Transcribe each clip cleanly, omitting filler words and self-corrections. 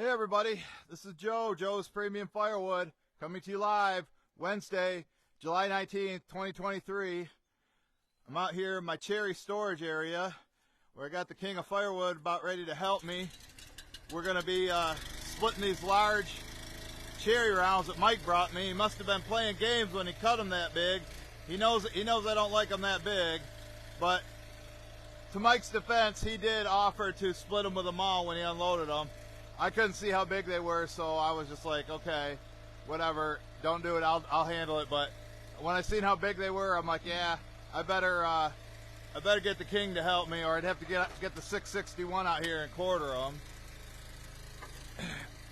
Hey everybody, this is Joe's Premium Firewood, coming to you live Wednesday, July 19th, 2023. I'm out here in my cherry storage area where I got the king of firewood about ready to help me. We're going to be splitting these large cherry rounds that Mike brought me. He must have been playing games when he cut them that big. He knows I don't like them that big, but to Mike's defense, he did offer to split them with them all when he unloaded them. I couldn't see how big they were, so I was just like, okay, whatever, don't do it, I'll handle it. But when I seen how big they were, I'm like, yeah, I better get the king to help me, or I'd have to get the 661 out here and quarter them.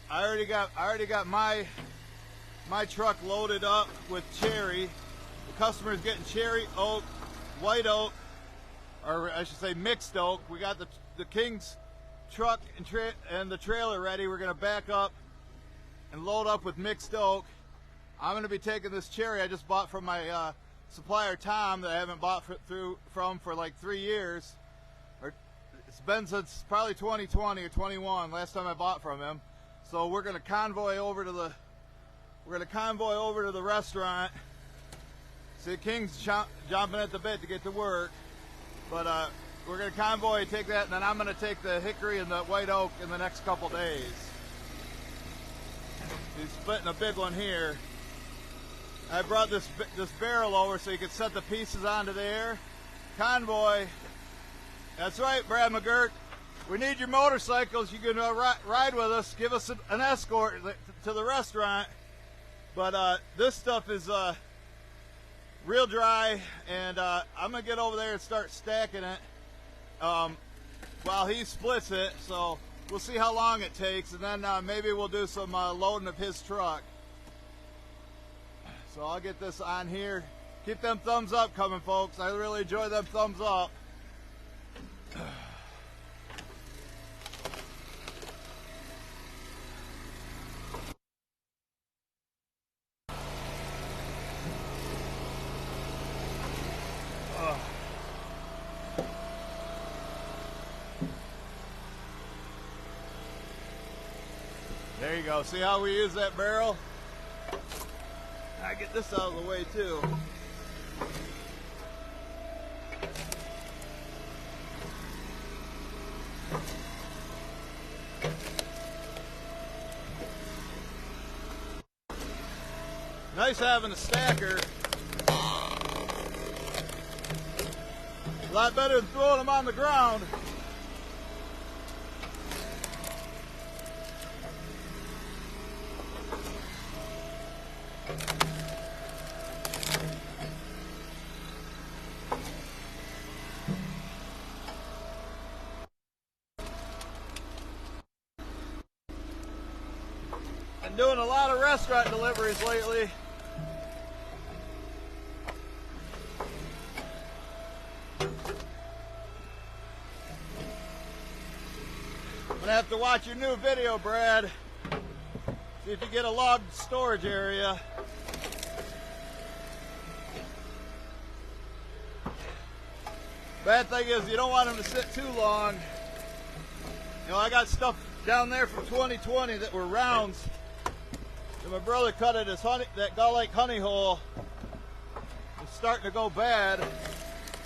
I already got my truck loaded up with cherry. The customer's getting cherry, oak, white oak, or I should say mixed oak. We got the king's truck and the trailer ready. We're going to back up and load up with mixed oak. I'm going to be taking this cherry I just bought from my supplier Tom that I haven't bought from for like 3 years. Or it's been since probably 2020 or 21 last time I bought from him. So we're going to convoy over to the restaurant. See, King's jumping at the bit to get to work, but we're going to convoy, take that, and then I'm going to take the hickory and the white oak in the next couple days. He's splitting a big one here. I brought this barrel over so you can set the pieces onto there. Convoy. That's right, Brad McGurk. We need your motorcycles. You can ride with us. Give us an escort to the restaurant. But this stuff is real dry, and I'm going to get over there and start stacking it while he splits it. So we'll see how long it takes, and then maybe we'll do some loading of his truck. So I'll get this on here. Keep them thumbs up coming, folks. I really enjoy them thumbs up. There you go. See how we use that barrel? I get this out of the way too. Nice having a stacker. A lot better than throwing them on the ground. Been doing a lot of restaurant deliveries lately. I'm gonna have to watch your new video, Brad. See if you get a logged storage area. Bad thing is you don't want them to sit too long. You know, I got stuff down there from 2020 that were rounds. And my brother cut it as that Gull Lake honey hole. It's starting to go bad.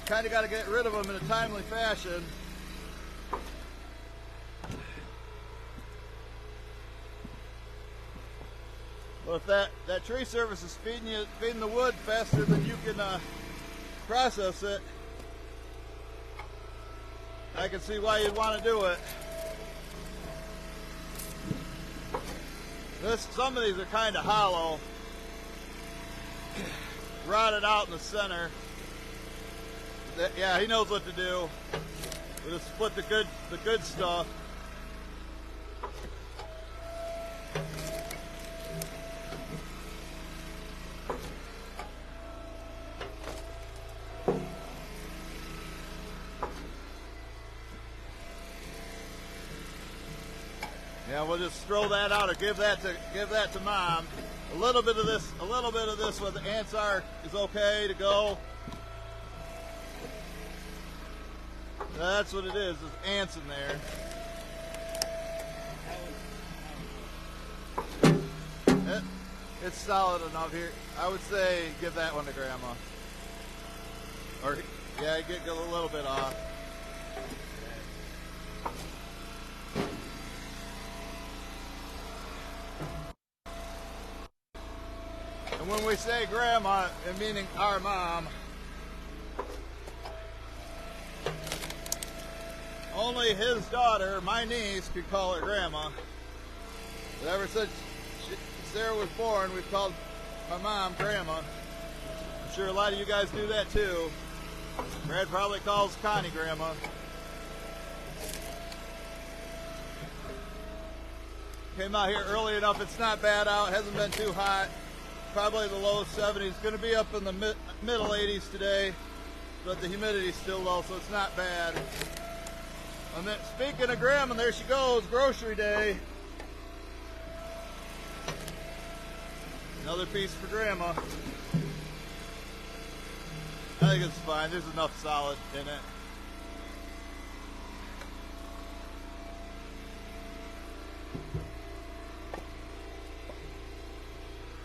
Kind of got to get rid of them in a timely fashion. Well, if that tree service is feeding the wood faster than you can process it, I can see why you'd want to do it. Some of these are kind of hollow, rotted out in the center. Yeah, he knows what to do. We'll just split the good stuff. Yeah, we'll just throw that out or give that to Mom. A little bit of this where the ants are is okay to go. That's what it is. There's ants in there. It's solid enough here. I would say give that one to Grandma. Or, yeah, get a little bit off. And when we say Grandma, it meaning our mom, only his daughter, my niece, could call her Grandma. But ever since Sarah was born, we've called my mom Grandma. I'm sure a lot of you guys do that too. Brad probably calls Connie Grandma. Came out here early enough. It's not bad out. Hasn't been too hot. Probably the low 70s. Going to be up in the middle 80s today, but the humidity's still low, so it's not bad. And then, speaking of Grandma, there she goes. Grocery day. Another piece for Grandma. I think it's fine. There's enough solid in it.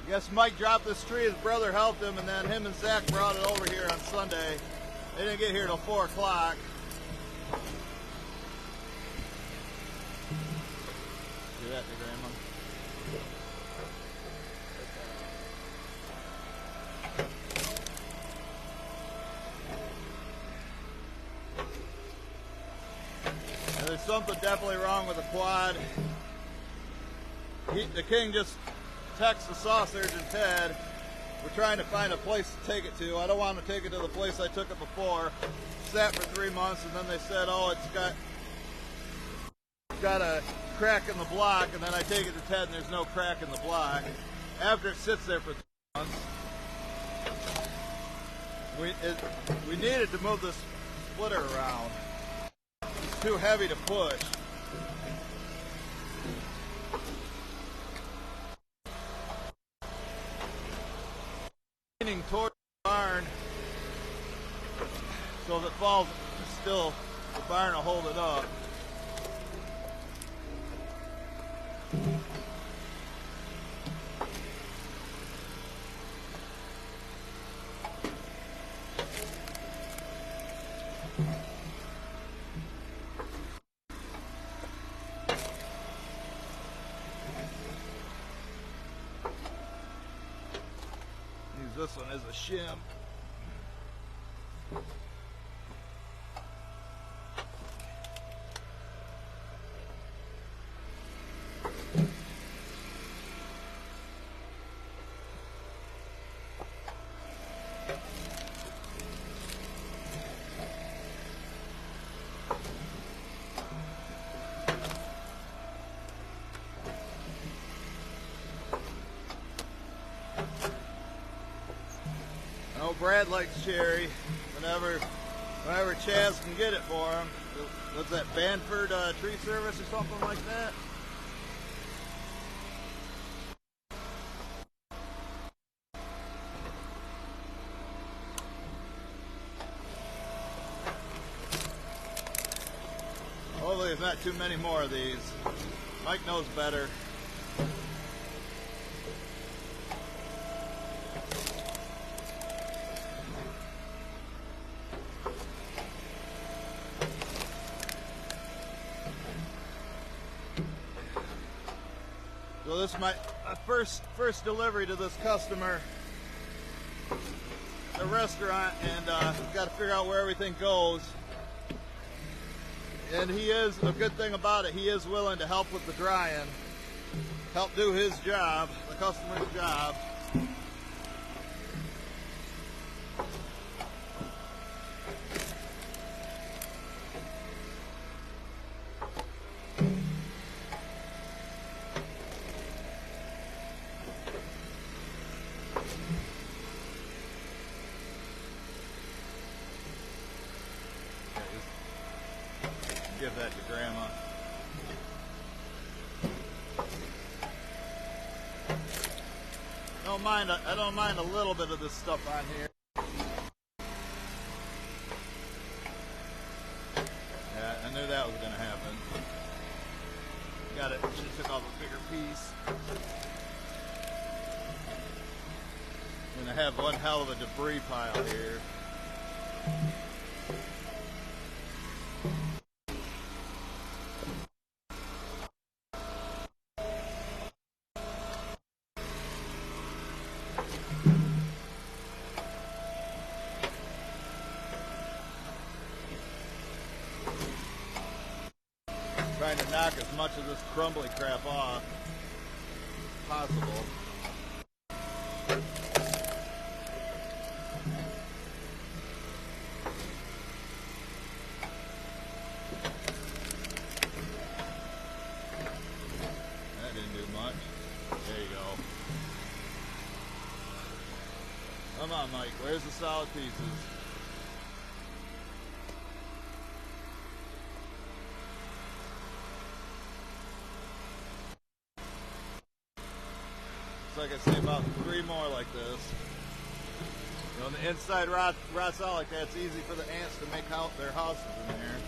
I guess Mike dropped this tree. His brother helped him, and then him and Zach brought it over here on Sunday. They didn't get here till 4 o'clock. Do that to Grandma. There's something definitely wrong with the quad. The King just texted the Saw Surgeon Ted. We're trying to find a place to take it to. I don't want to take it to the place I took it before. Sat for 3 months, and then they said, oh, it's got a crack in the block, and then I take it to Ted and there's no crack in the block. After it sits there for 3 months, we needed to move this splitter around. It's too heavy to push. Leaning toward the barn, so if it falls, still the barn will hold it up. This one is a shim. Brad likes cherry whenever Chaz can get it for him. What's that, Banford Tree Service or something like that? Hopefully there's not too many more of these. Mike knows better. So this is my first delivery to this customer, the restaurant, and got to figure out where everything goes. And he is, a good thing about it, he is willing to help with the drying, help do his job, the customer's job. Give that to Grandma. I don't mind a little bit of this stuff on here. Yeah, I knew that was going to happen. Got it. She took off a bigger piece. And I have one hell of a debris pile here. Trying to knock as much of this crumbly crap off as possible. That didn't do much. There you go. Come on, Mike. Where's the solid pieces? Like I say, about 3 more like this. You know, when the inside rots out like that, it's easy for the ants to make out their houses in there.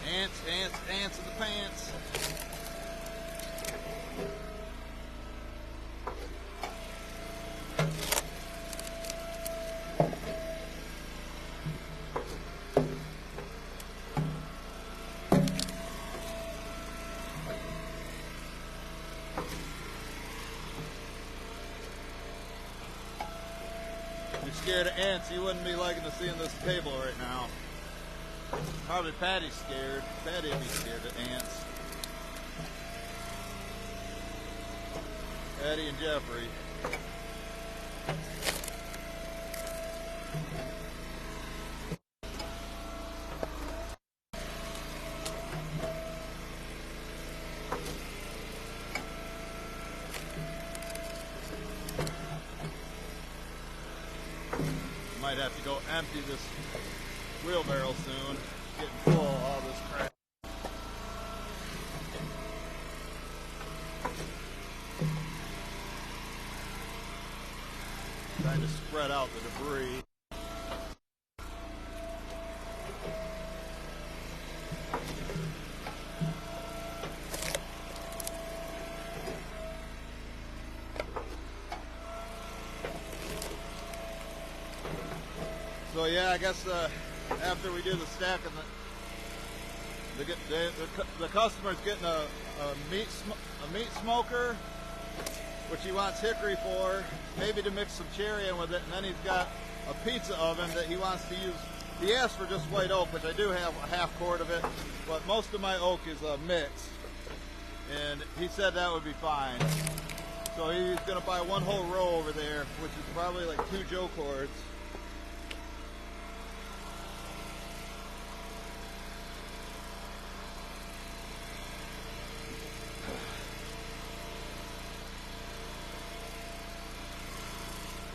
Ants, ants, ants in the pants. If you're scared of ants, you wouldn't be liking to see in this table right now. Probably Patty's scared. Patty would be scared of ants. Patty and Jeffrey. Might have to go empty this wheelbarrow soon. Getting full of all this crap. Trying to spread out the debris. So yeah, I guess after we do the stacking, the customer's getting a meat smoker, which he wants hickory for, maybe to mix some cherry in with it, and then he's got a pizza oven that he wants to use. He asked for just white oak, which I do have a half quart of it, but most of my oak is mixed, and he said that would be fine. So he's going to buy one whole row over there, which is probably like 2 Joe cords.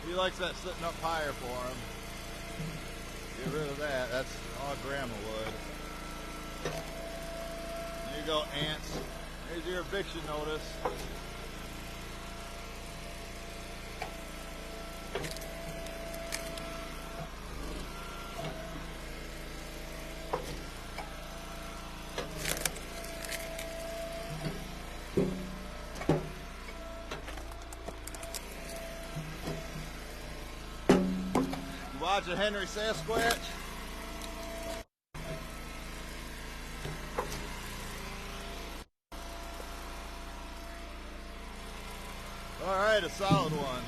He likes that sitting up higher for him. Get rid of that. That's all grandma wood. There you go, ants. Here's your eviction notice. Watch a Henry Sasquatch. All right, a solid one.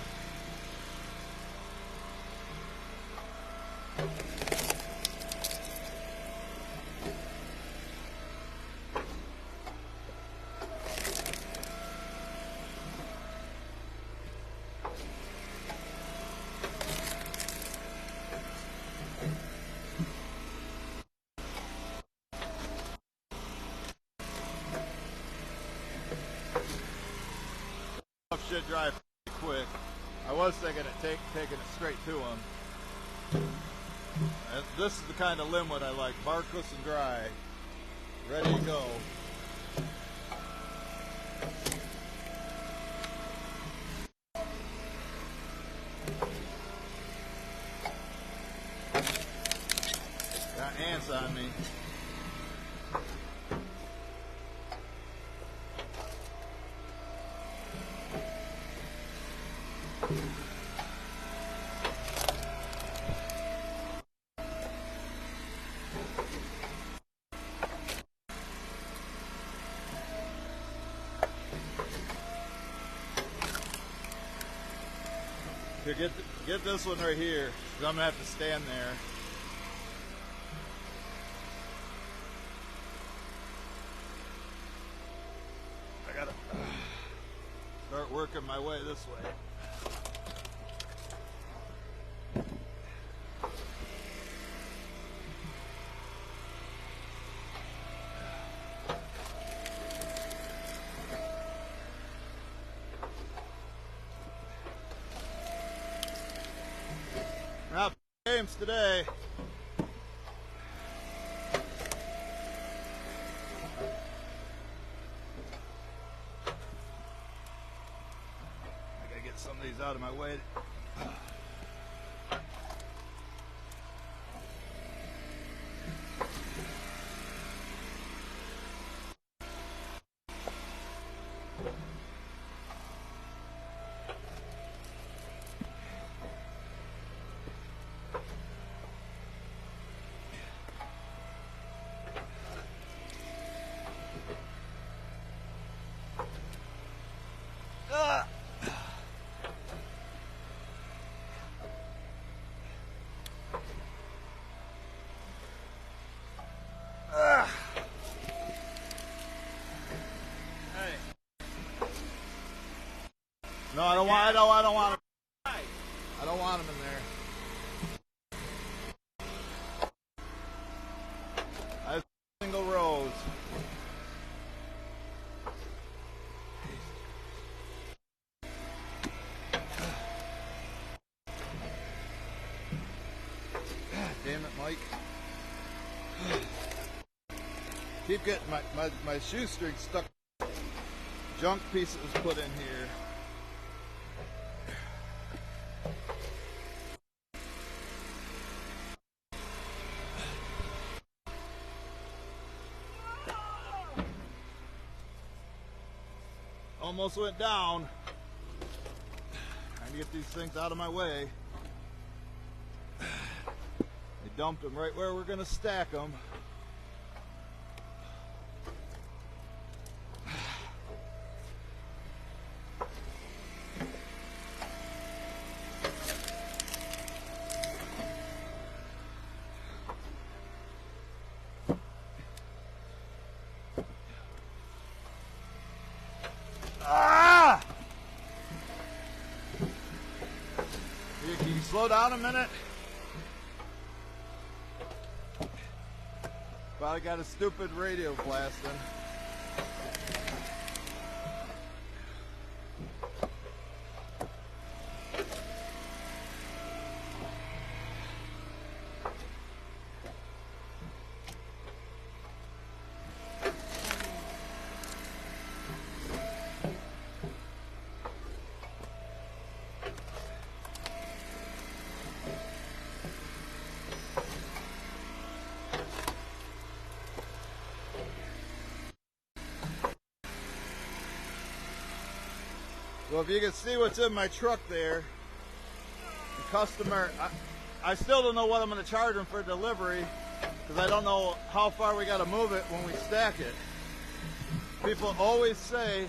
Should dry pretty quick. I was thinking of taking it straight to them. And this is the kind of limwood I like, barkless and dry, ready to go. Got ants on me. Here, get this one right here, because I'm going to have to stand there. I got to start working my way this way. Now, games today. I gotta get some of these out of my way. No, I don't want him. I don't want him in there. I have single rows. Damn it, Mike. Keep getting my shoestring stuck. Junk piece that was put in here. Almost went down. Trying to get these things out of my way. They dumped them right where we're going to stack them. Can you slow down a minute? Probably got a stupid radio blasting. Well, if you can see what's in my truck there, the customer, I still don't know what I'm going to charge them for delivery, because I don't know how far we got to move it when we stack it. People always say,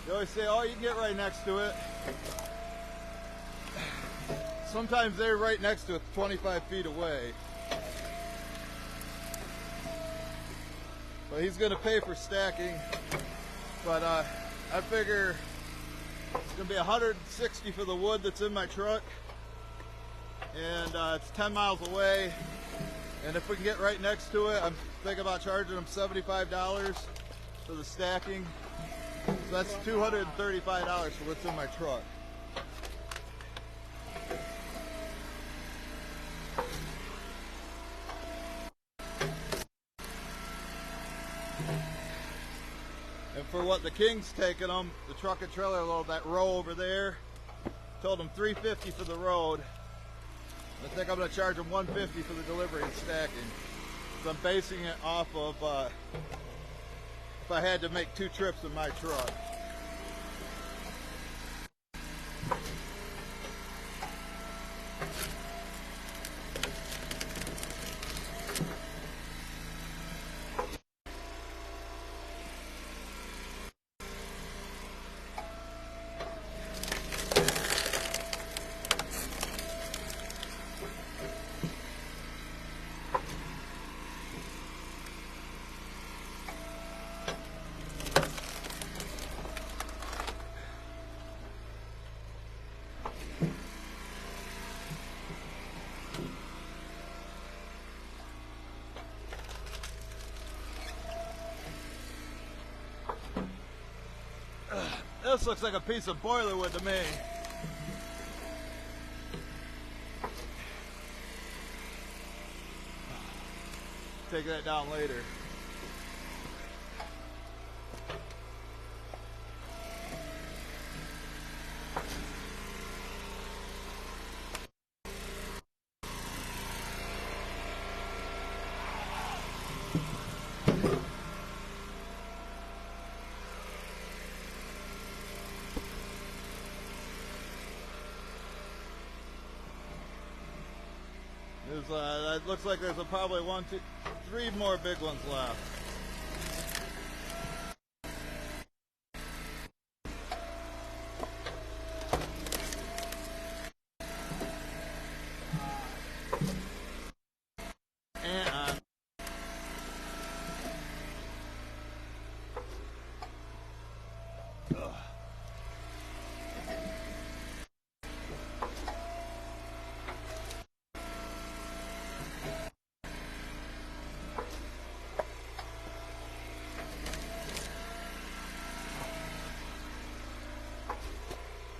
oh, you can get right next to it. Sometimes they're right next to it, 25 feet away. But he's going to pay for stacking, but I figure it's going to be $160 for the wood that's in my truck, and it's 10 miles away, and if we can get right next to it, I'm thinking about charging them $75 for the stacking, so that's $235 for what's in my truck. And for what the King's taking them, the truck and trailer load, that row over there, told them $350 for the road. I think I'm going to charge them $150 for the delivery and stacking. So I'm basing it off of if I had to make 2 trips in my truck. This looks like a piece of boiler wood to me. Take that down later. It looks like there's probably 1, 2, 3 more big ones left.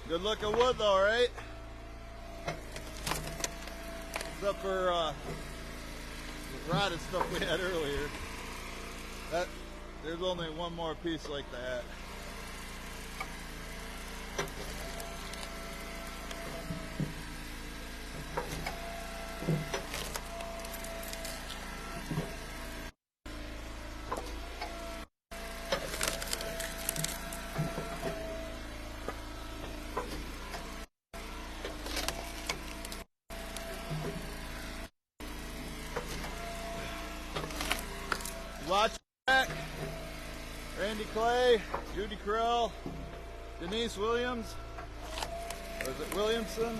Good looking wood though, right? Except for the rotted stuff we had earlier. There's only one more piece like that. Watch back. Randy Clay, Judy Krill, Denise Williams, or is it Williamson?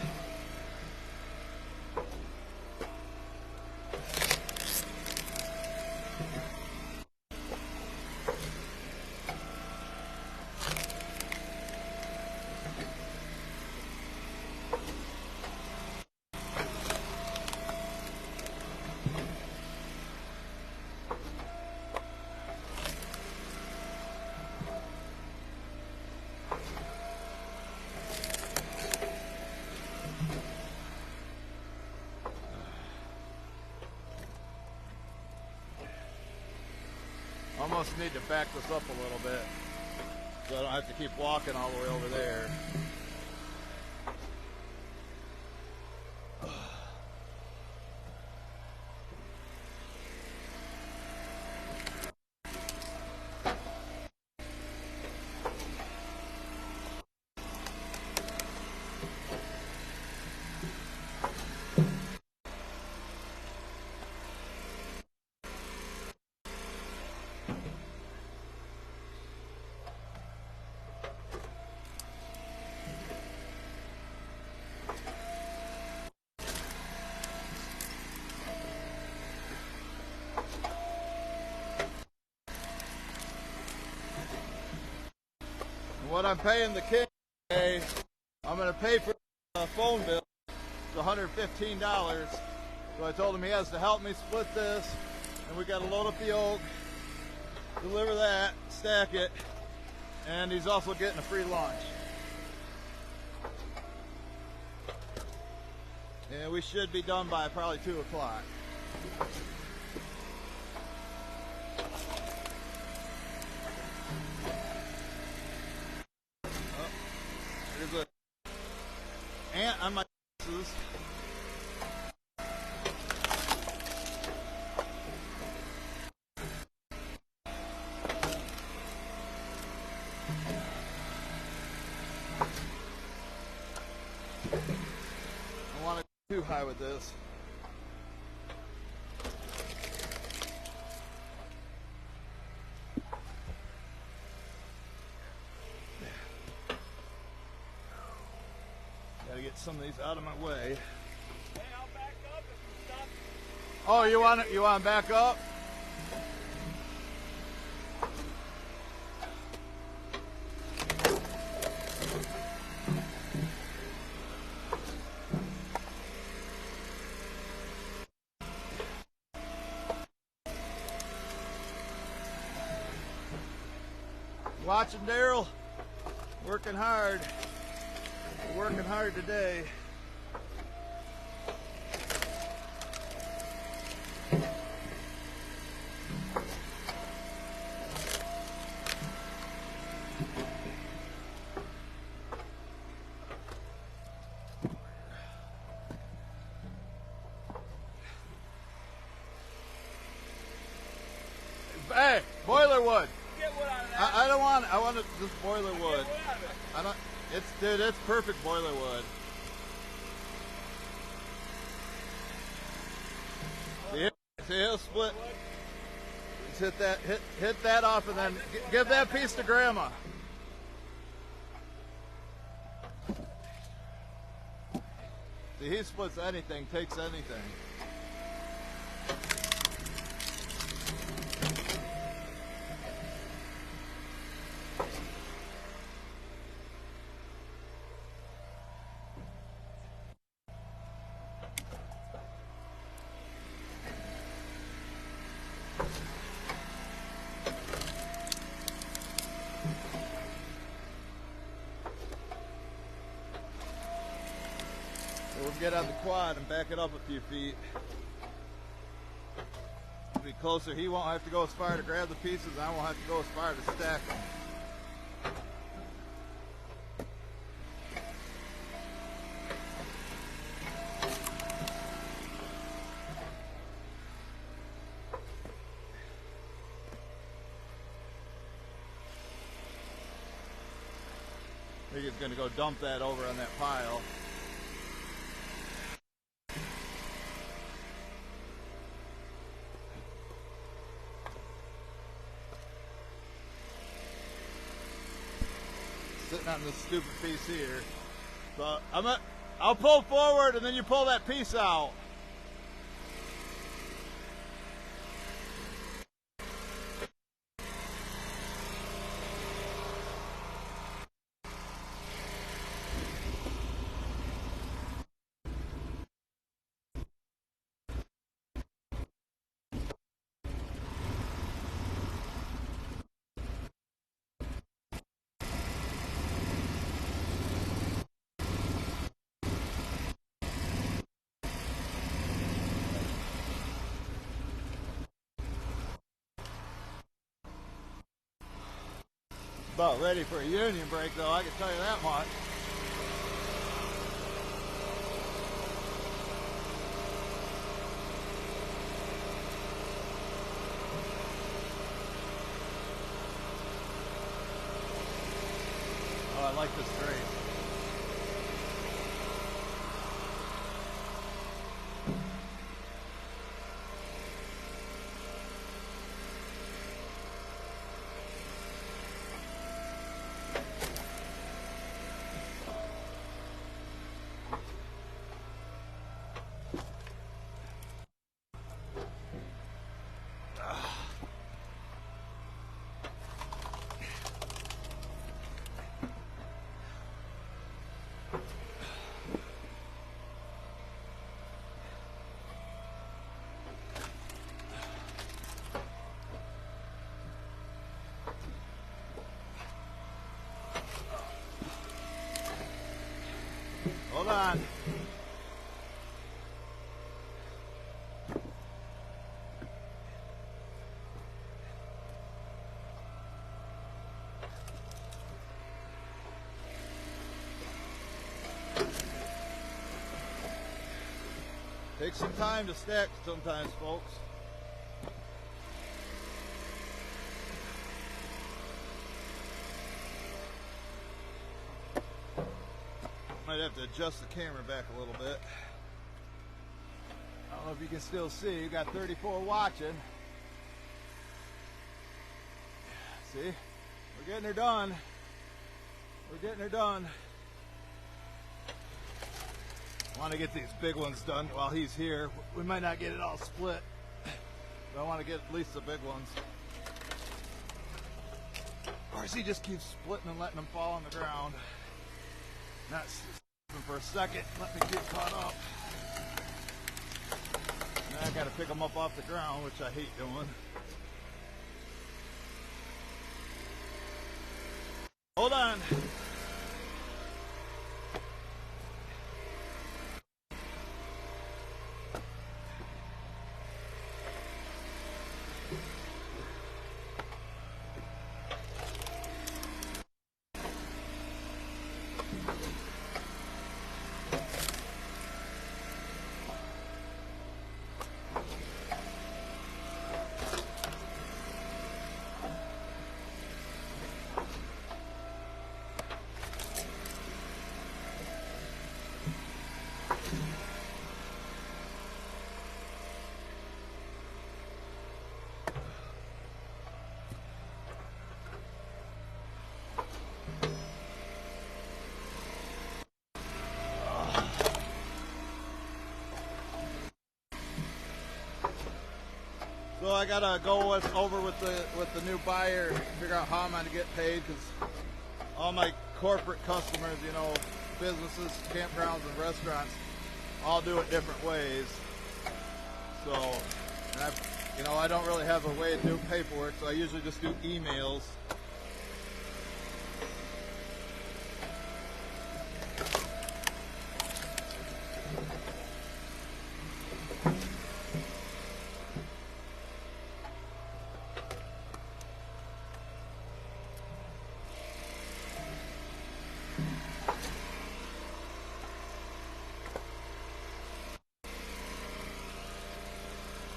Almost need to back this up a little bit so I don't have to keep walking all the way over there. What I'm paying the kid today, I'm going to pay for the phone bill. It's $115. So I told him he has to help me split this, and we got to load up the oak, deliver that, stack it, and he's also getting a free lunch. And we should be done by probably 2 o'clock. There's an ant on my glasses. try with this. Gotta get some of these out of my way. Hey, I'll back up if you stop. Oh, you want to back up? Watching Daryl, working hard. We're working hard today. Hey, boiler wood. Get wood out of that. I don't want. I want just boiler wood. Get wood out of it. I don't. Dude, it's perfect boiler wood. See, he'll split. Just hit that off, and then give that piece to Grandma. See, he splits anything, takes anything. We'll get on the quad and back it up a few feet. It'll be closer. He won't have to go as far to grab the pieces, and I won't have to go as far to stack them. I think he's going to go dump that over on that pile. Sitting on this stupid piece here. So I'll pull forward and then you pull that piece out. About ready for a union break, though, I can tell you that much. Oh, I like this train. Hold on. Takes some time to stack sometimes, folks. Might have to adjust the camera back a little bit. don't know if you can still see. You got 34 watching. See? We're getting her done. We're getting her done. I want to get these big ones done while he's here. We might not get it all split, but I want to get at least the big ones. Of course, he just keeps splitting and letting them fall on the ground. Not stopping for a second. Let me get caught up. Now I got to pick them up off the ground, which I hate doing. Hold on. So I gotta go over with the new buyer, figure out how I'm gonna get paid, because all my corporate customers, you know, businesses, campgrounds, and restaurants, all do it different ways. So, and I don't really have a way to do paperwork, so I usually just do emails.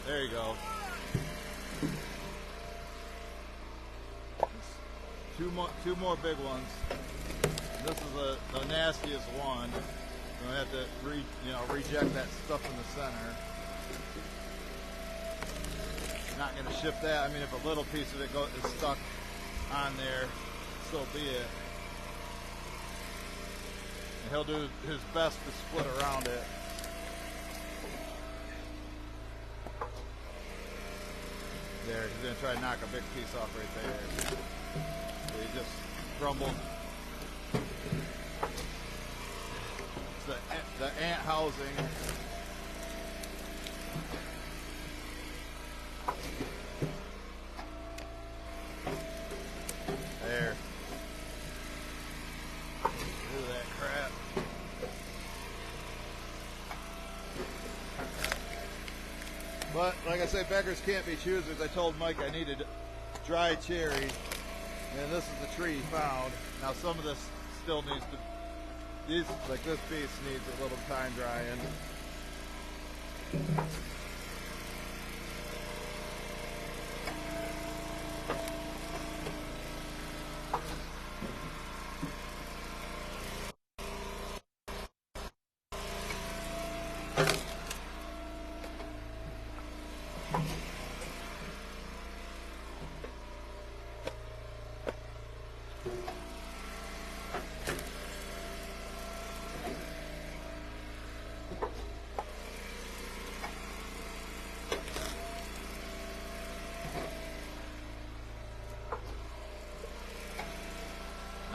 There you go. Two more big ones. This is the nastiest one. So I have to reject that stuff in the center. Not going to ship that. I mean, if a little piece of it is stuck on there, so be it. And he'll do his best to split around it. There, he's going to try to knock a big piece off right there. So he just crumbled. It's the ant housing. There. Look at that crap. But, like I say, beggars can't be choosers. I told Mike I needed dry cherry, and this is the tree he found. Now, some of this still needs to, like this piece needs a little time drying.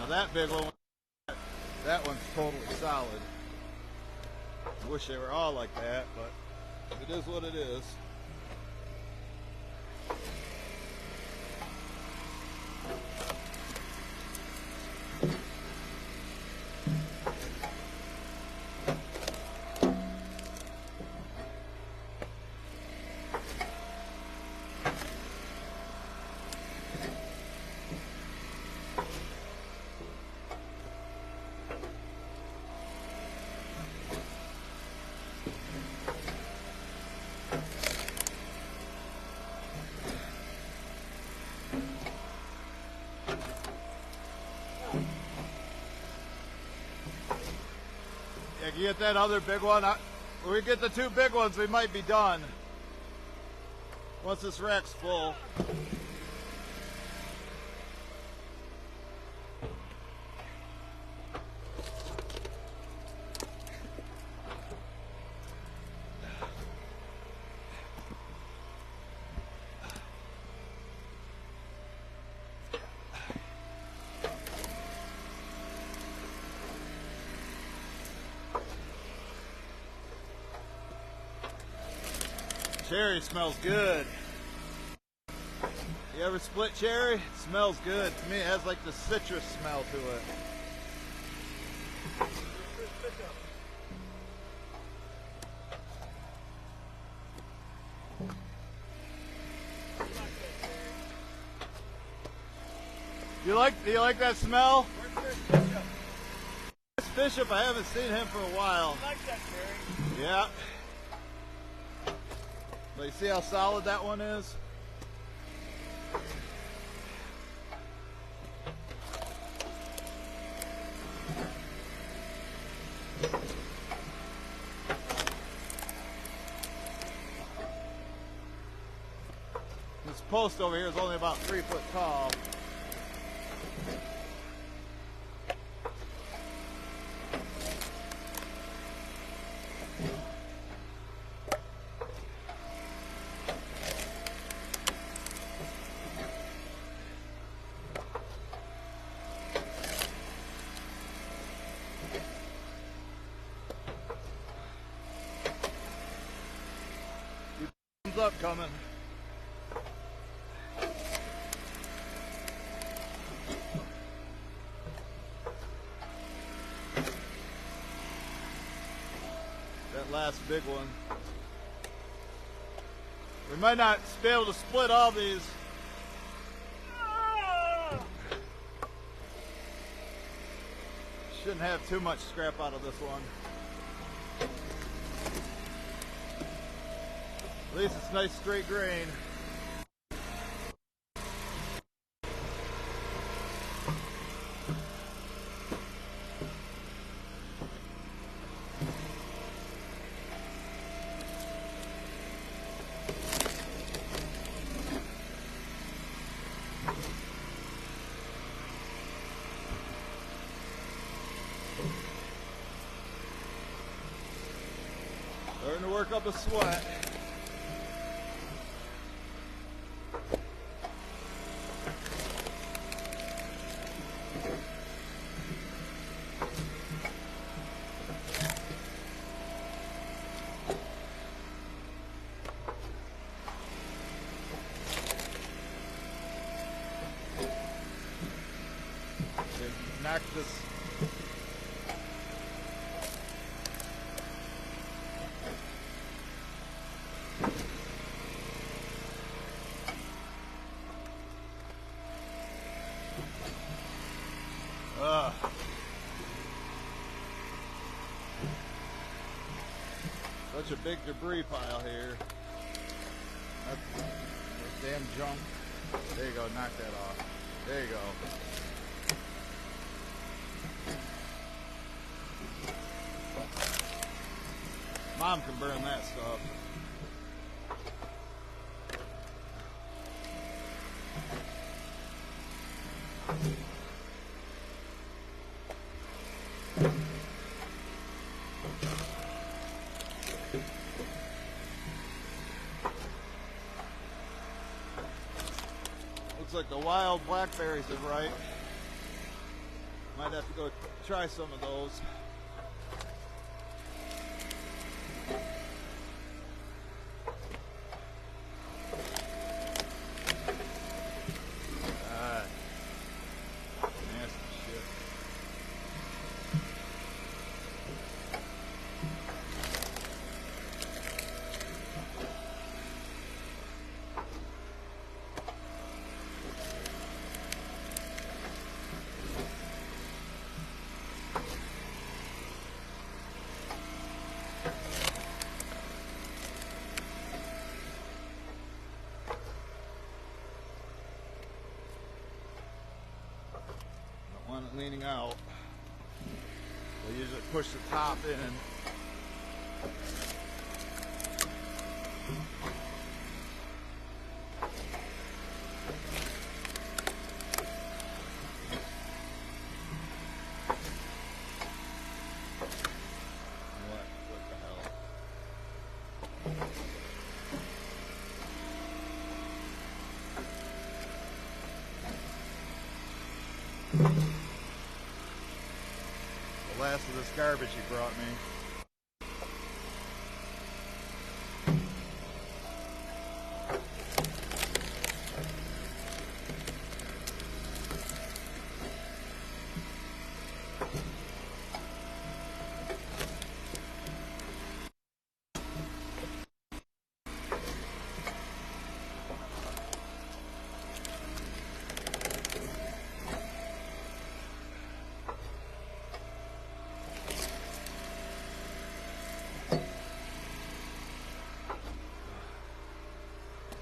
That big one, that one's totally solid. I wish they were all like that, but it is what it is. Yeah, can you get that other big one? When we get the two big ones, we might be done. Once this rack's full. Cherry smells good. You ever split cherry? It smells good. To me, it has like the citrus smell to it. Do you like that smell? Where's Bishop? Bishop, I haven't seen him for a while. I like that cherry. Yeah. But you see how solid that one is? This post over here is only about 3 foot tall. Thumbs up coming. That last big one. We might not be able to split all these. Shouldn't have too much scrap out of this one. At least it's nice straight grain. Starting to work up a sweat. Knock this. Such a big debris pile here. That's damn junk. There you go, knock that off. There you go. Mom can burn that stuff. Looks like the wild blackberries are ripe. Might have to go try some of those. Leaning out. We usually push the top in. The last of this garbage he brought me.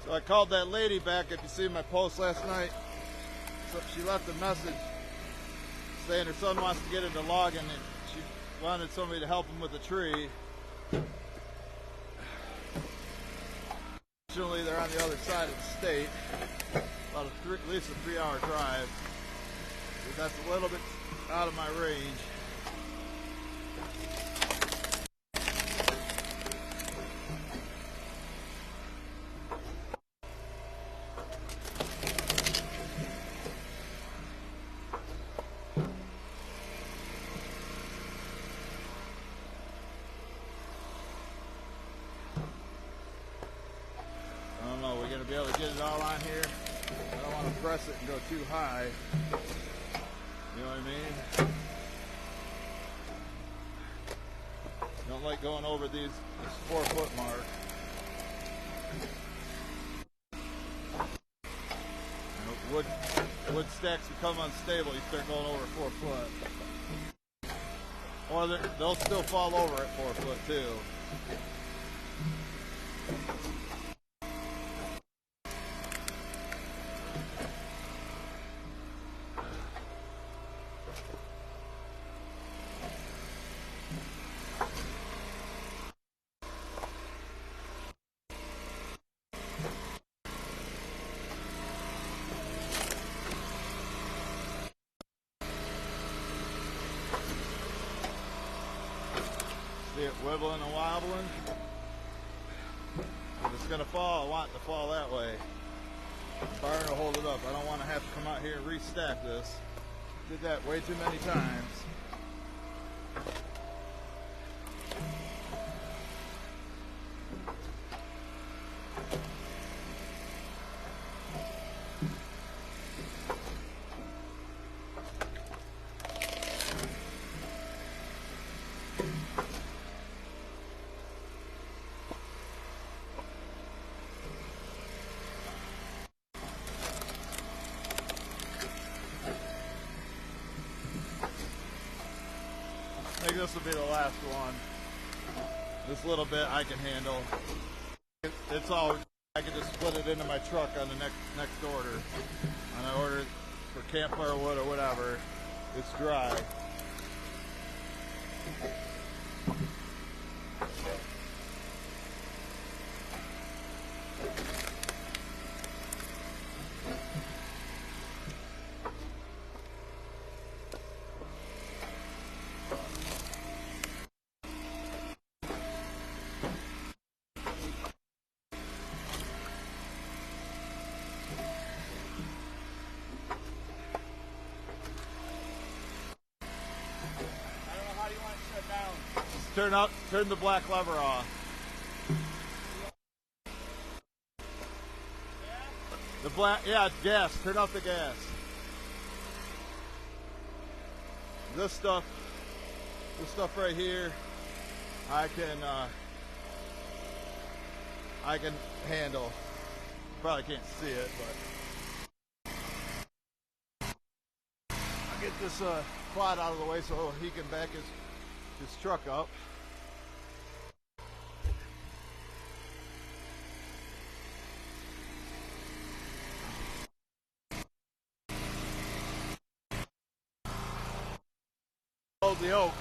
So I called that lady back, if you see my post last night. So she left a message saying her son wants to get into logging and she wanted somebody to help him with the tree. Fortunately, they're on the other side of the state, about at least a 3-hour drive. So that's a little bit out of my range. We're going to be able to get it all on here. I don't want to press it and go too high. You know what I mean? Don't like going over this 4-foot mark. You know, wood stacks become unstable. You start going over 4 foot. Or they'll still fall over at 4 foot too. See it wibbling and wobbling? If it's going to fall, I want it to fall that way. The barn will hold it up. I don't want to have to come out here and restack this. Did that way too many times. I think this will be the last one. This little bit I can handle. It's all, I can just split it into my truck on the next order. And I order it for campfire wood or whatever. It's dry. Turn the black lever off. The black, yeah, it's gas. Turn off the gas. This stuff right here, I can handle. Probably can't see it, but I'll get this quad out of the way so he can back his truck up. Hold the oak.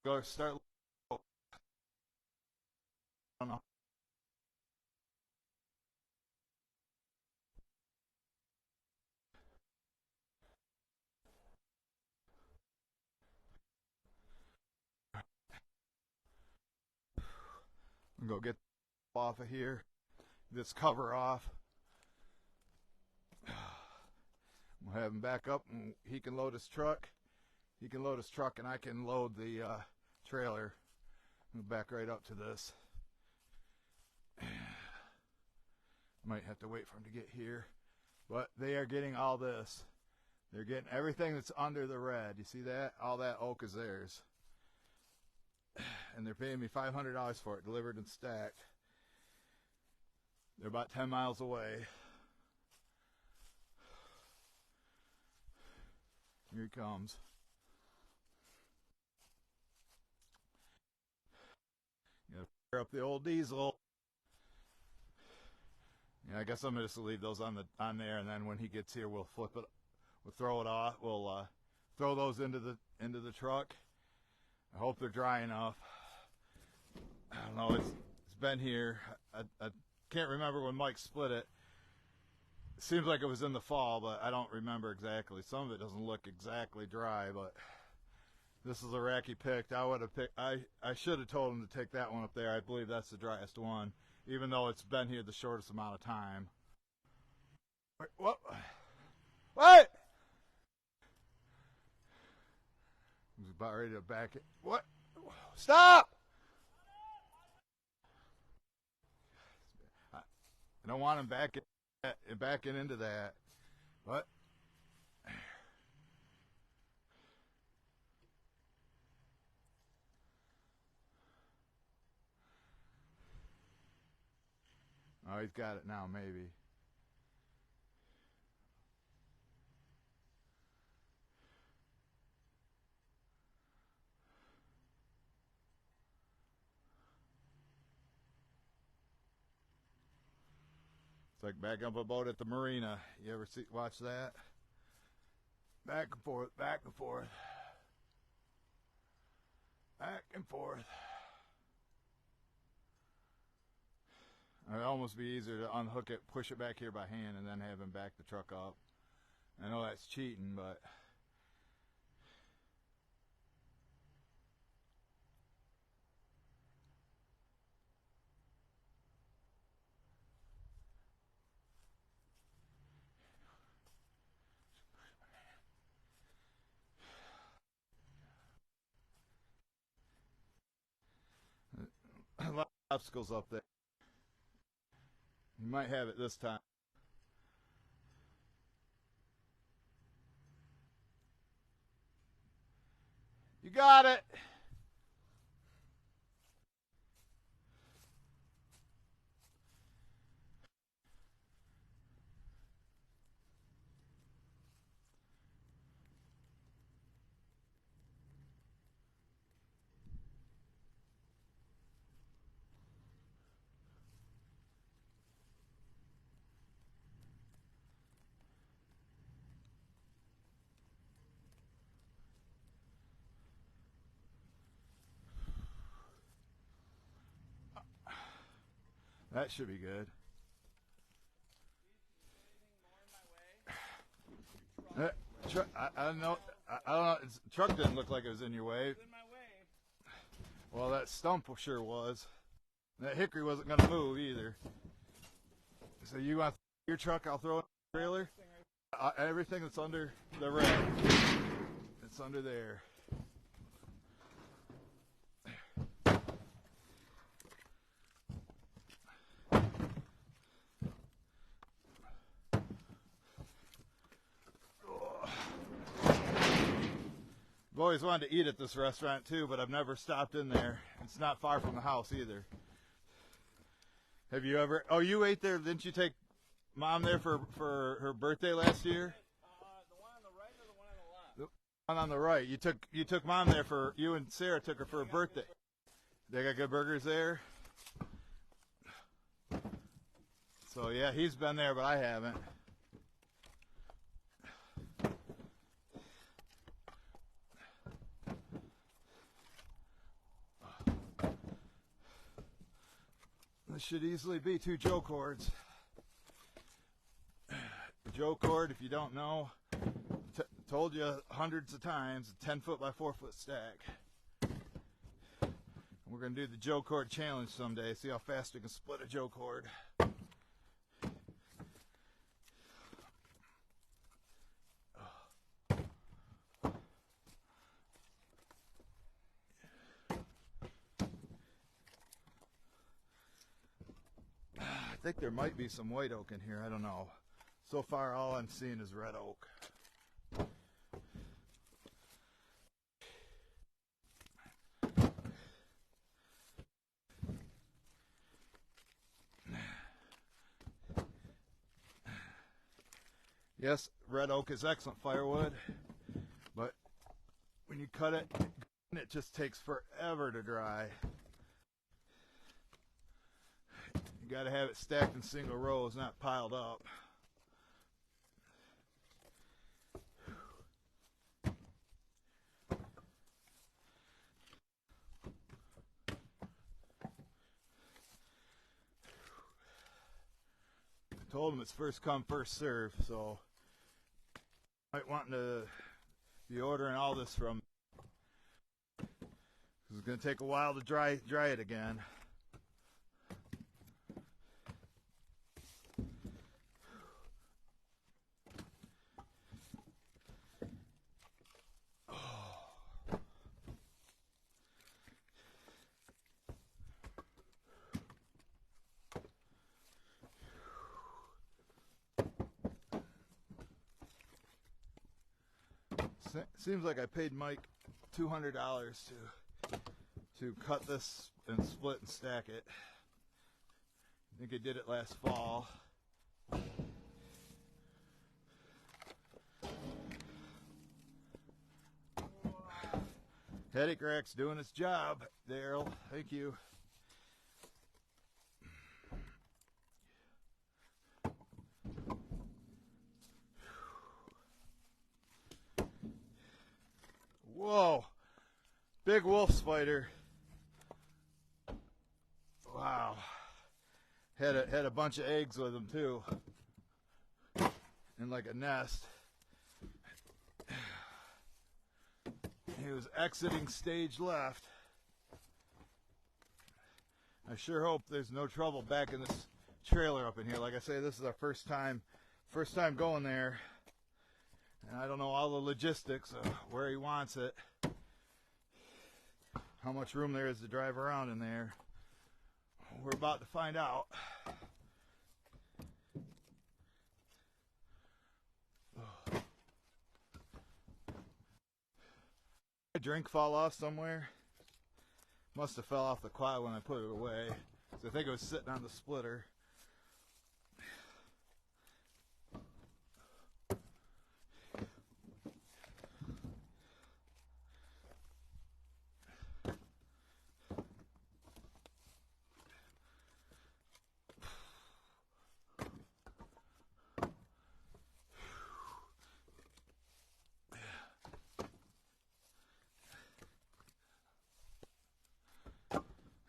Go start. I don't know. I'm gonna go get off of here. This cover off. We'll have him back up, and he can load his truck. He can load his truck, and I can load the trailer. Move back right up to this. Might have to wait for him to get here, but they are getting all this. They're getting everything that's under the red. You see that? All that oak is theirs, and they're paying me $500 for it, delivered and stacked. They're about 10 miles away. Here he comes. Gotta fire up the old diesel. Yeah, I guess I'm gonna just leave those on there, and then when he gets here, we'll flip it. We'll throw it off. We'll throw those into the truck. I hope they're dry enough. I don't know. It's been here. I can't remember when Mike split it. It seems like it was in the fall, but I don't remember exactly. Some of it doesn't look exactly dry, but this is a rack he picked. I should have told him to take that one up there. I believe that's the driest one, even though it's been here the shortest amount of time. Wait, what? What? He's about ready to back it. What? Stop! I don't want him backing into that. What? Oh, he's got it now, maybe. It's like backing up a boat at the marina. You ever watch that? Back and forth, back and forth. Back and forth. It'd almost be easier to unhook it, push it back here by hand, and then have him back the truck up. I know that's cheating, but a lot of obstacles up there. You might have it this time. You got it. That should be good. I don't know. I don't know. The truck didn't look like it was in your way. It's in my way. Well, that stump sure was. That hickory wasn't going to move either. So you want your truck? I'll throw it in the trailer. Everything that's under the red, it's under there. I've always wanted to eat at this restaurant too, but I've never stopped in there. It's not far from the house either. Have you ever? Oh, you ate there? Didn't you take Mom there for her birthday last year? The one on the right or the one on the left? The one on the right. You took Mom there for you and Sarah took her for her birthday. They got good burgers there. So yeah, he's been there, but I haven't. should easily be 2 Joe cords. The Joe cord, if you don't know, told you hundreds of times, a 10 foot by 4 foot stack. We're going to do the Joe cord challenge someday, see how fast we can split a Joe cord. I think there might be some white oak in here, I don't know. So far all I'm seeing is red oak. Yes, red oak is excellent firewood, but when you cut it, it just takes forever to dry. You got to have it stacked in single rows, not piled up. I told him it's first come, first serve, so might want to be ordering all this from. It's going to take a while to dry it again. Seems like I paid Mike $200 to cut this and split and stack it. I think I did it last fall. Headache rack's doing its job, Daryl. Thank you. Whoa, big wolf spider. Wow, had a bunch of eggs with him too, in like a nest. He was exiting stage left. I sure hope there's no trouble back in this trailer up in here. Like I say, this is our first time going there. And I don't know all the logistics of where he wants it, how much room there is to drive around in there. We're about to find out. My drink fall off somewhere? Must have fell off the quad when I put it away. So I think it was sitting on the splitter.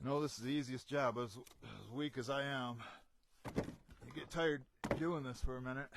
No, this is the easiest job. As weak as I am, you get tired doing this for a minute.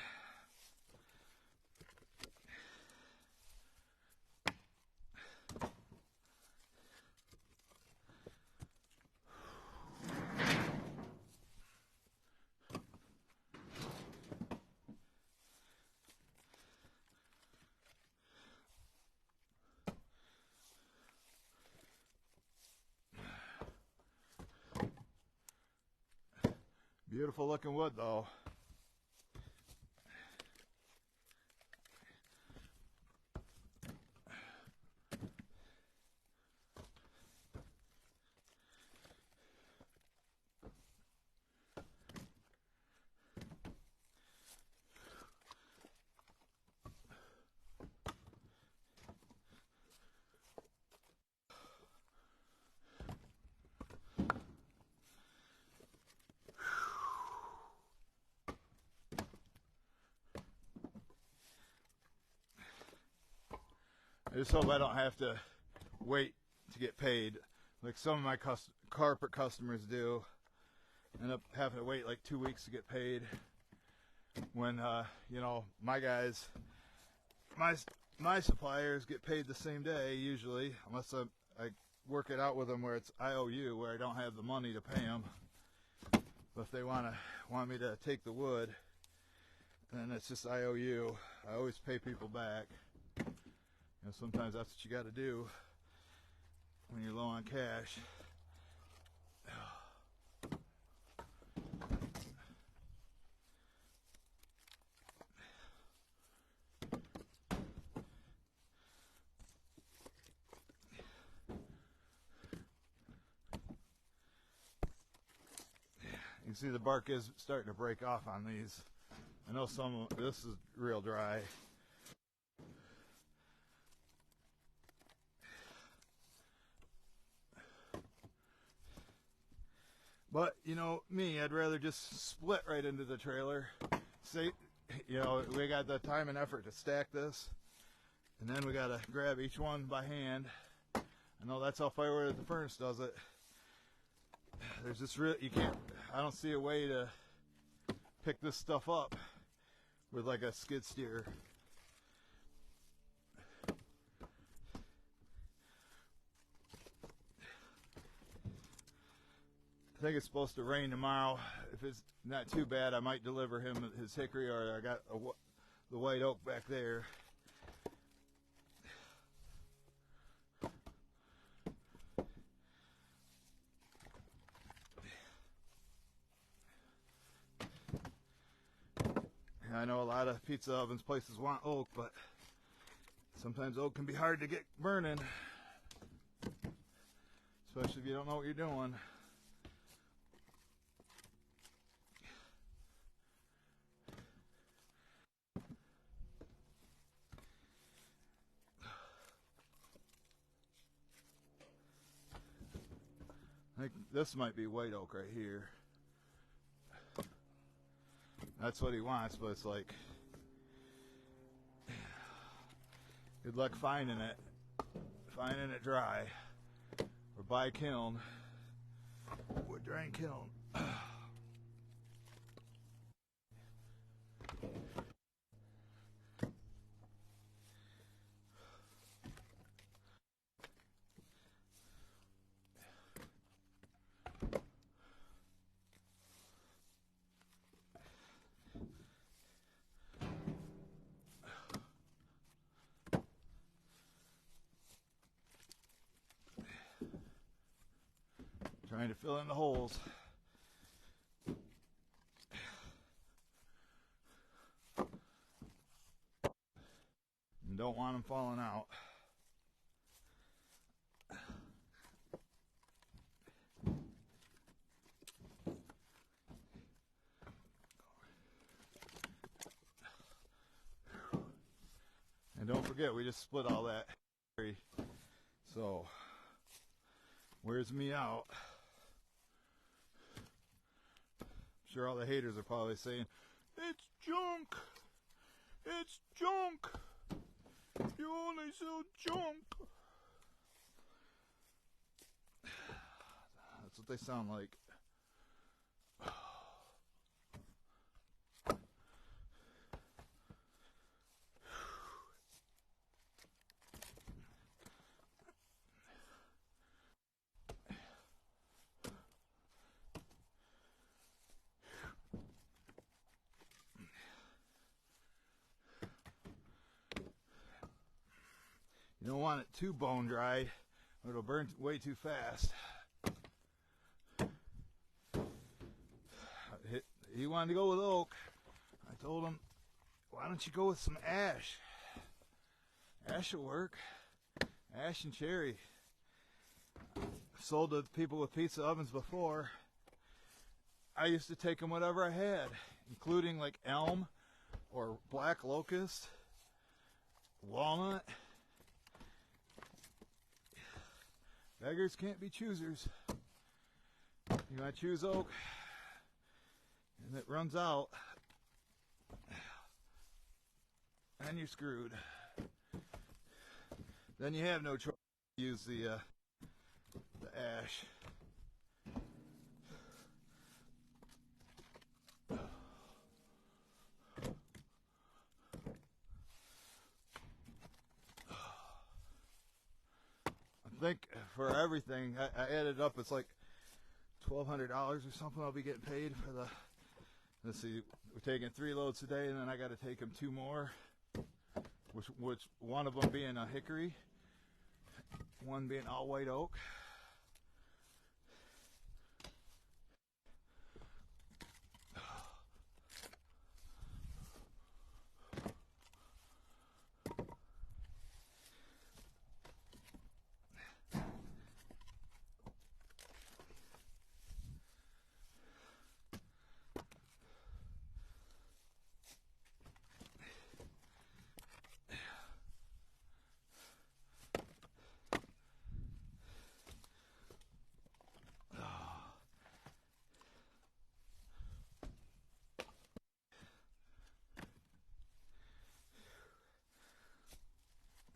Beautiful looking wood though. I just hope I don't have to wait to get paid like some of my carpet customers do. End up having to wait like 2 weeks to get paid. When you know, my guys, my suppliers get paid the same day usually, unless I work it out with them where it's IOU, where I don't have the money to pay them. But if they want me to take the wood, then it's just IOU. I always pay people back. You know, sometimes that's what you got to do when you're low on cash. You can see the bark is starting to break off on these. I know some of this is real dry. But, you know, me, I'd rather just split right into the trailer. Say, you know, we got the time and effort to stack this, and then we got to grab each one by hand. I know that's how Firewood at the Furnace does it. There's just you can't, I don't see a way to pick this stuff up with like a skid steer. I think it's supposed to rain tomorrow. If it's not too bad, I might deliver him his hickory, or I got the white oak back there. I know a lot of pizza ovens places want oak, but sometimes oak can be hard to get burning, especially if you don't know what you're doing. I think this might be white oak right here. That's what he wants, but it's like, good luck finding it dry, or by kiln, wood drying kiln. Trying to fill in the holes. And don't want them falling out. And don't forget, we just split all that. So, wears me out. I'm sure all the haters are probably saying, it's junk! It's junk! You only sell junk! That's what they sound like. You don't want it too bone dry, or it'll burn way too fast. He wanted to go with oak. I told him, why don't you go with some ash? Ash will work. Ash and cherry. I've sold to people with pizza ovens before. I used to take them whatever I had, including like elm or black locust, walnut. Beggars can't be choosers. You want to choose oak, and it runs out, and you're screwed. Then you have no choice to use the ash. think for everything, I added up, it's like $1,200 or something I'll be getting paid for the, let's see, we're taking 3 loads today, and then I got to take them 2 more, which one of them being a hickory, one being all white oak.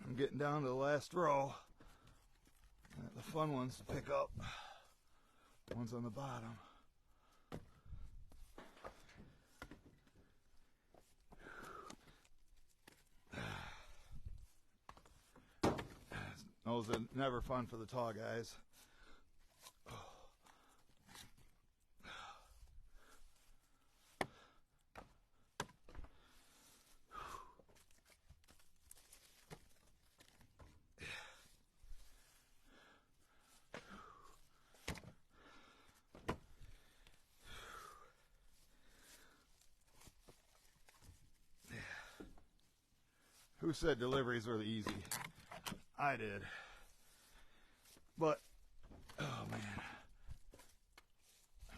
I'm getting down to the last row. The fun ones to pick up. One's on the bottom. Those are never fun for the tall guys. Who said deliveries were easy? I did. But, oh man,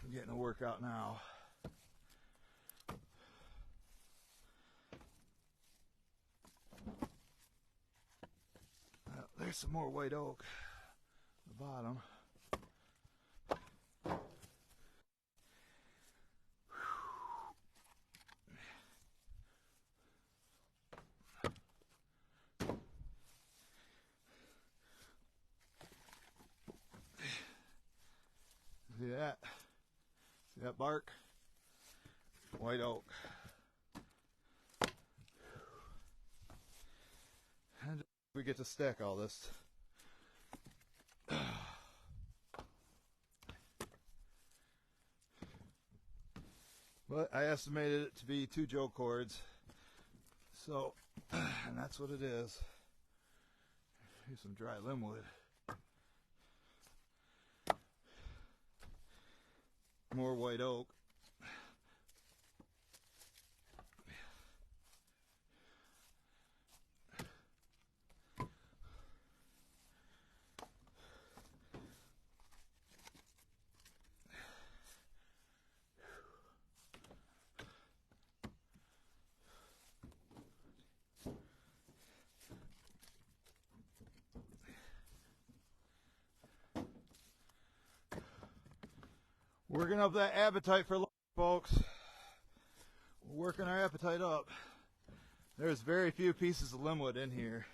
I'm getting a workout now. There's some more white oak at the bottom. See that? See that bark? White oak. And we get to stack all this. But I estimated it to be 2 Joe cords. So, and that's what it is. Here's some dry limb wood. More white oak. Working up that appetite for folks. We're working our appetite up. There's very few pieces of limbwood in here.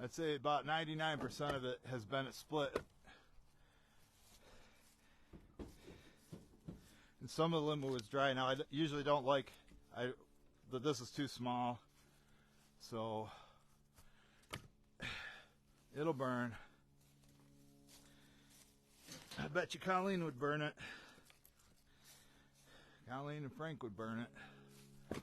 I'd say about 99% of it has been split. And some of the limbwood is dry. Now I usually don't like, but this is too small. So it'll burn. I bet you Colleen would burn it. Colleen and Frank would burn it.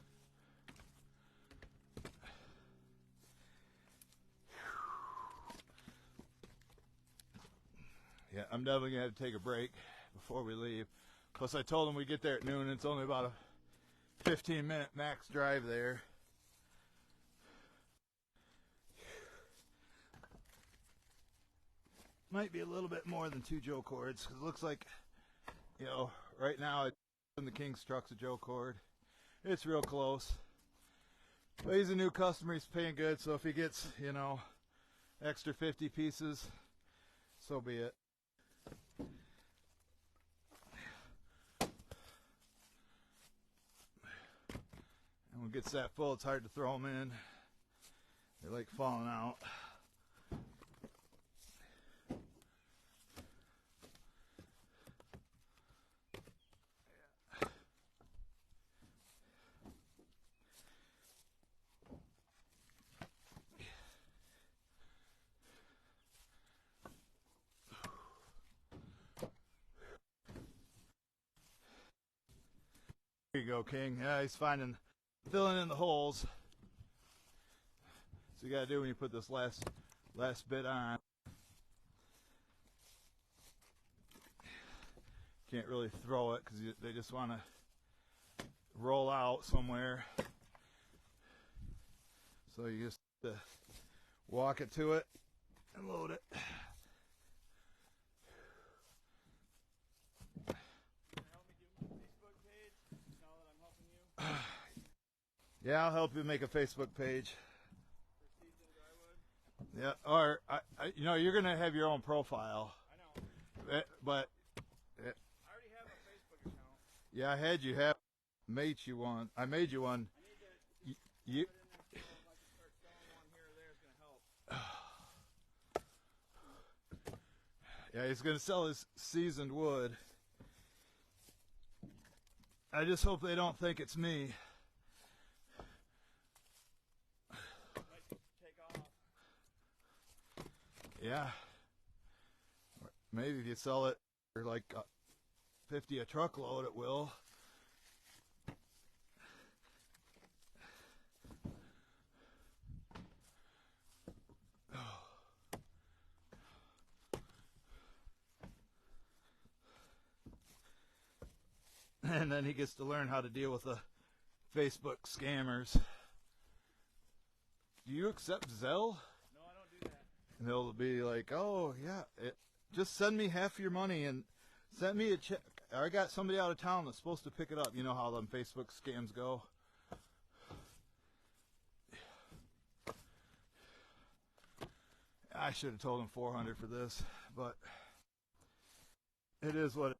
Yeah, I'm definitely going to have to take a break before we leave. Plus I told them we get there at noon. It's only about a 15-minute max drive there. Might be a little bit more than 2 Joe cords, because it looks like, you know, right now in the King's truck's a Joe cord. It's real close. But he's a new customer, he's paying good, so if he gets, you know, extra 50 pieces, so be it. And when it gets that full, it's hard to throw them in. They like falling out. go, King. Yeah, he's filling in the holes. So you gotta do when you put this last bit on. Can't really throw it because they just want to roll out somewhere. So you just have to walk it to it and load it. Can you help me do my Facebook page now that I'm helping you? Yeah, I'll help you make a Facebook page. For Seasoned Drywood? Yeah, or you know, you're gonna have your own profile. I know. But I already have a Facebook account. yeah, I had you have made you one. I made you one. I need to You put it in there so if I can start selling one here or there, it's going to help. Yeah, he's gonna sell his seasoned wood. I just hope they don't think it's me. Might take off. Yeah. Maybe if you sell it for like 50 a truckload, it will. And then he gets to learn how to deal with the Facebook scammers. Do you accept Zelle? No, I don't do that. And they'll be like, oh, yeah, just send me half your money and send me a check. I got somebody out of town that's supposed to pick it up. You know how them Facebook scams go. I should have told him 400 for this, but it is what it is.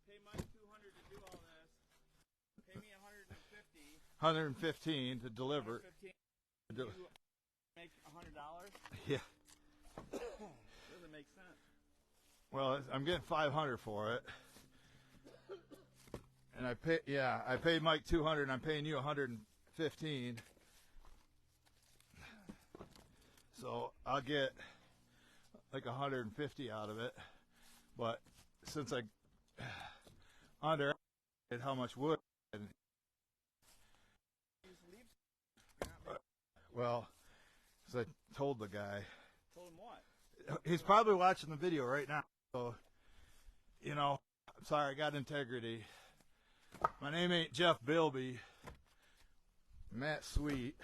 Pay Mike $200 to do all this. Pay me $150. 115 to deliver. $115. You make $100? Yeah. Doesn't make sense. Well, I'm getting 500 for it. And I paid Mike 200 and I'm paying you 115. So I'll get like 150 out of it. But since I underestimated how much wood, well, as I told the guy. Told him what? He's probably watching the video right now. So, you know, I'm sorry, I got integrity. My name ain't Jeff Bilby. Matt Sweet.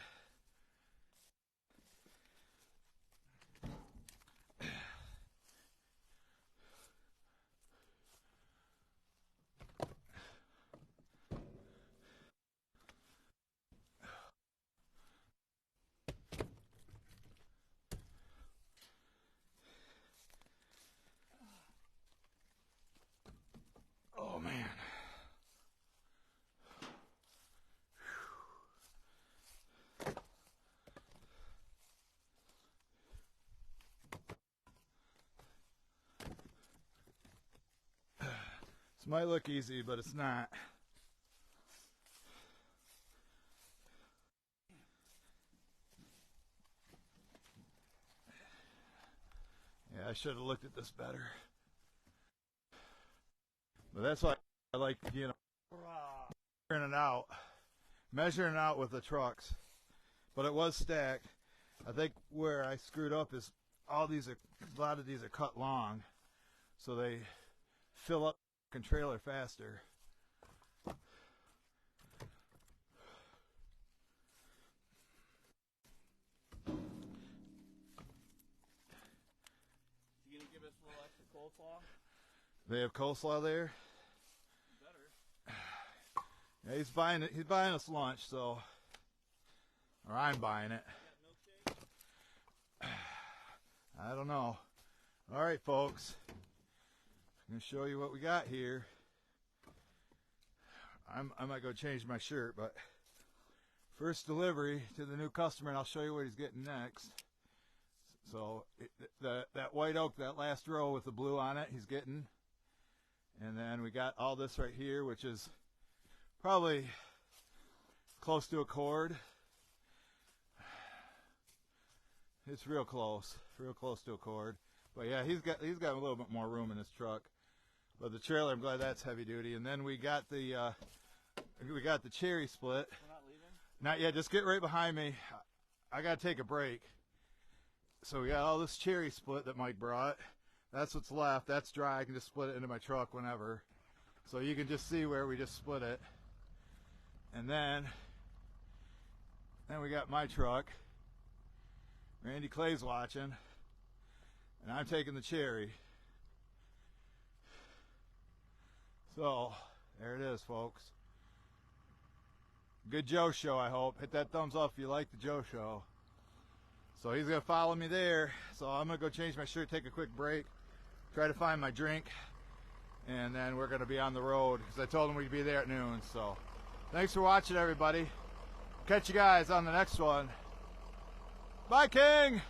Oh, man. This might look easy, but it's not. Yeah, I should have looked at this better. But that's why I like, you know, measuring it out with the trucks. But it was stacked. I think where I screwed up is a lot of these are cut long, so they fill up the trailer faster. You gonna give us a little extra coleslaw? They have coleslaw there. Better. Yeah, he's buying us lunch, so, or I'm buying it. You got milkshake? I don't know. All right, folks. I'm going to show you what we got here. I might go change my shirt, but first delivery to the new customer, and I'll show you what he's getting next. So that white oak, that last row with the blue on it, he's getting. And then we got all this right here, which is probably close to a cord. It's real close to a cord. But yeah, he's got a little bit more room in his truck. But the trailer, I'm glad that's heavy duty. And then we got the cherry split. We're not leaving? Not yet. Just get right behind me. I gotta take a break. So we got all this cherry split that Mike brought. That's what's left. That's dry. I can just split it into my truck whenever. So you can just see where we just split it. And then we got my truck. Randy Clay's watching. And I'm taking the cherry. So, there it is, folks. Good Joe show, I hope. Hit that thumbs up if you like the Joe show. So he's going to follow me there. So I'm going to go change my shirt, take a quick break, try to find my drink, and then we're going to be on the road because I told him we'd be there at noon. So thanks for watching, everybody. Catch you guys on the next one. Bye, King!